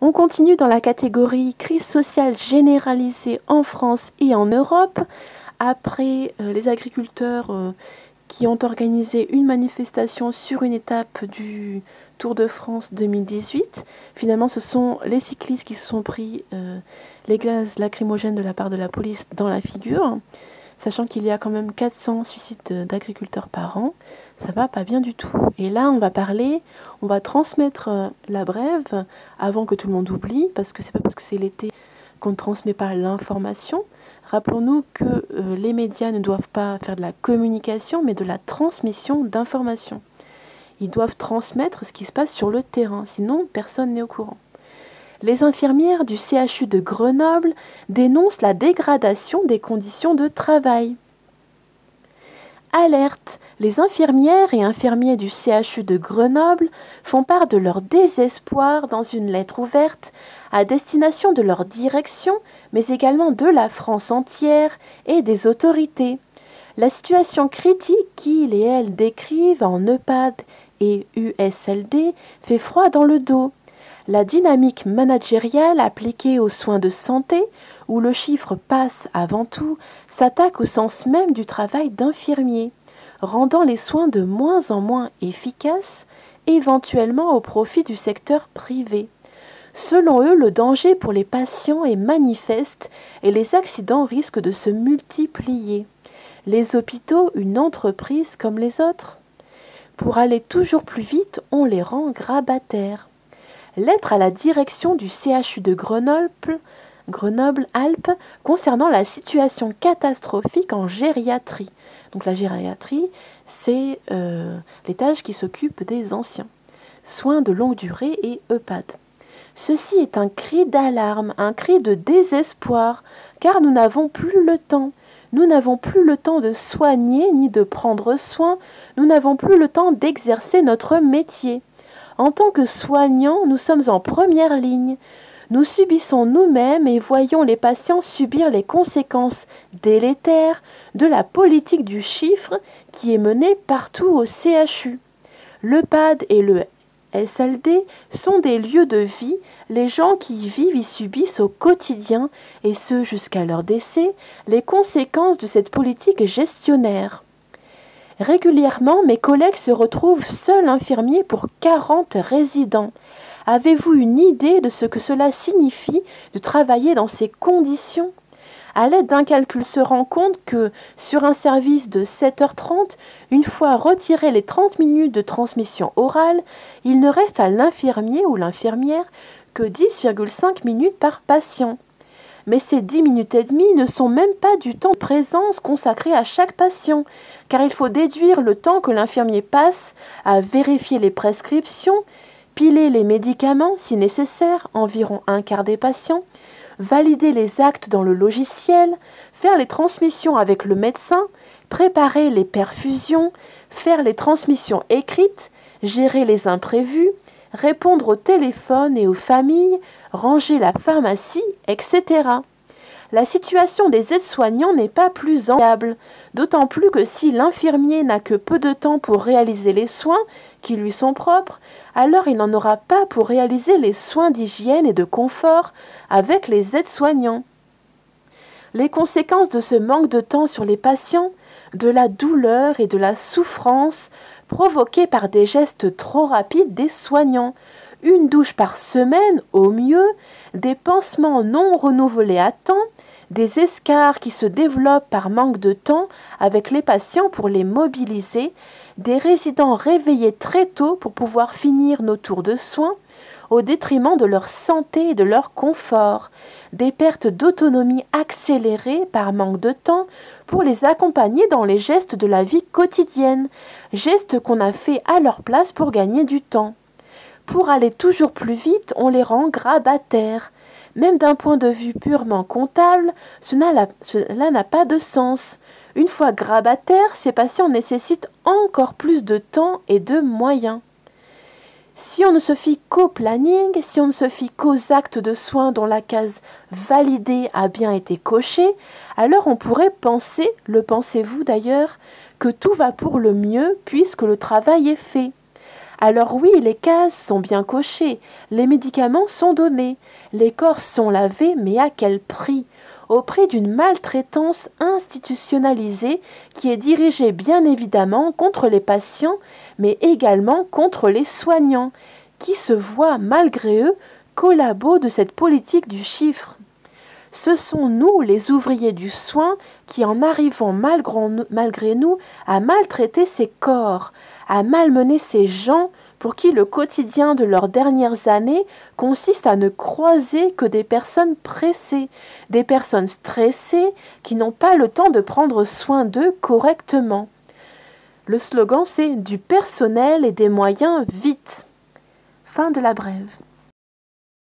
On continue dans la catégorie crise sociale généralisée en France et en Europe. Après les agriculteurs qui ont organisé une manifestation sur une étape du Tour de France 2018, finalement ce sont les cyclistes qui se sont pris les gaz lacrymogènes de la part de la police dans la figure, sachant qu'il y a quand même 400 suicides d'agriculteurs par an. Ça va pas bien du tout. Et là, on va transmettre la brève avant que tout le monde oublie, parce que c'est pas parce que c'est l'été qu'on ne transmet pas l'information. Rappelons-nous que les médias ne doivent pas faire de la communication, mais de la transmission d'informations. Ils doivent transmettre ce qui se passe sur le terrain, sinon personne n'est au courant. Les infirmières du CHU de Grenoble dénoncent la dégradation des conditions de travail. Alerte! Les infirmières et infirmiers du CHU de Grenoble font part de leur désespoir dans une lettre ouverte à destination de leur direction, mais également de la France entière et des autorités. La situation critique qu'ils et elles décrivent en EHPAD et USLD fait froid dans le dos. La dynamique managériale appliquée aux soins de santé, où le chiffre passe avant tout, s'attaque au sens même du travail d'infirmier, rendant les soins de moins en moins efficaces, éventuellement au profit du secteur privé. Selon eux, le danger pour les patients est manifeste et les accidents risquent de se multiplier. Les hôpitaux, une entreprise comme les autres? Pour aller toujours plus vite, on les rend grabataires. Lettre à la direction du CHU de Grenoble-Alpes concernant la situation catastrophique en gériatrie. Donc la gériatrie, c'est l'étage qui s'occupe des anciens. Soins de longue durée et EHPAD. Ceci est un cri d'alarme, un cri de désespoir, car nous n'avons plus le temps. Nous n'avons plus le temps de soigner ni de prendre soin, nous n'avons plus le temps d'exercer notre métier. En tant que soignants, nous sommes en première ligne. Nous subissons nous-mêmes et voyons les patients subir les conséquences délétères de la politique du chiffre qui est menée partout au CHU. L'EHPAD et le SLD sont des lieux de vie, les gens qui y vivent y subissent au quotidien, et ce jusqu'à leur décès, les conséquences de cette politique gestionnaire. Régulièrement, mes collègues se retrouvent seuls infirmiers pour 40 résidents. Avez-vous une idée de ce que cela signifie de travailler dans ces conditions? À l'aide d'un calcul se rend compte que, sur un service de 7h30, une fois retirées les 30 minutes de transmission orale, il ne reste à l'infirmier ou l'infirmière que 10,5 minutes par patient. Mais ces 10 minutes et demie ne sont même pas du temps de présence consacré à chaque patient, car il faut déduire le temps que l'infirmier passe à vérifier les prescriptions, piler les médicaments si nécessaire, environ un quart des patients, valider les actes dans le logiciel, faire les transmissions avec le médecin, préparer les perfusions, faire les transmissions écrites, gérer les imprévus, répondre au téléphone et aux familles, ranger la pharmacie, etc. La situation des aides-soignants n'est pas plus enviable, d'autant plus que si l'infirmier n'a que peu de temps pour réaliser les soins qui lui sont propres, alors il n'en aura pas pour réaliser les soins d'hygiène et de confort avec les aides-soignants. Les conséquences de ce manque de temps sur les patients, de la douleur et de la souffrance provoquées par des gestes trop rapides des soignants, une douche par semaine au mieux, des pansements non renouvelés à temps, des escarres qui se développent par manque de temps avec les patients pour les mobiliser, des résidents réveillés très tôt pour pouvoir finir nos tours de soins, au détriment de leur santé et de leur confort, des pertes d'autonomie accélérées par manque de temps pour les accompagner dans les gestes de la vie quotidienne, gestes qu'on a fait à leur place pour gagner du temps. Pour aller toujours plus vite, on les rend grabataires. Même d'un point de vue purement comptable, cela n'a pas de sens. Une fois grabataires, ces patients nécessitent encore plus de temps et de moyens. Si on ne se fie qu'au planning, si on ne se fie qu'aux actes de soins dont la case « validée » a bien été cochée, alors on pourrait penser, le pensez-vous d'ailleurs, que tout va pour le mieux puisque le travail est fait. Alors oui, les cases sont bien cochées, les médicaments sont donnés, les corps sont lavés, mais à quel prix? Au prix d'une maltraitance institutionnalisée qui est dirigée bien évidemment contre les patients, mais également contre les soignants, qui se voient malgré eux collabos de cette politique du chiffre. Ce sont nous, les ouvriers du soin, qui en arrivons malgré nous à maltraiter ces corps, à malmener ces gens pour qui le quotidien de leurs dernières années consiste à ne croiser que des personnes pressées, des personnes stressées qui n'ont pas le temps de prendre soin d'eux correctement. Le slogan, c'est « du personnel et des moyens vite ». Fin de la brève.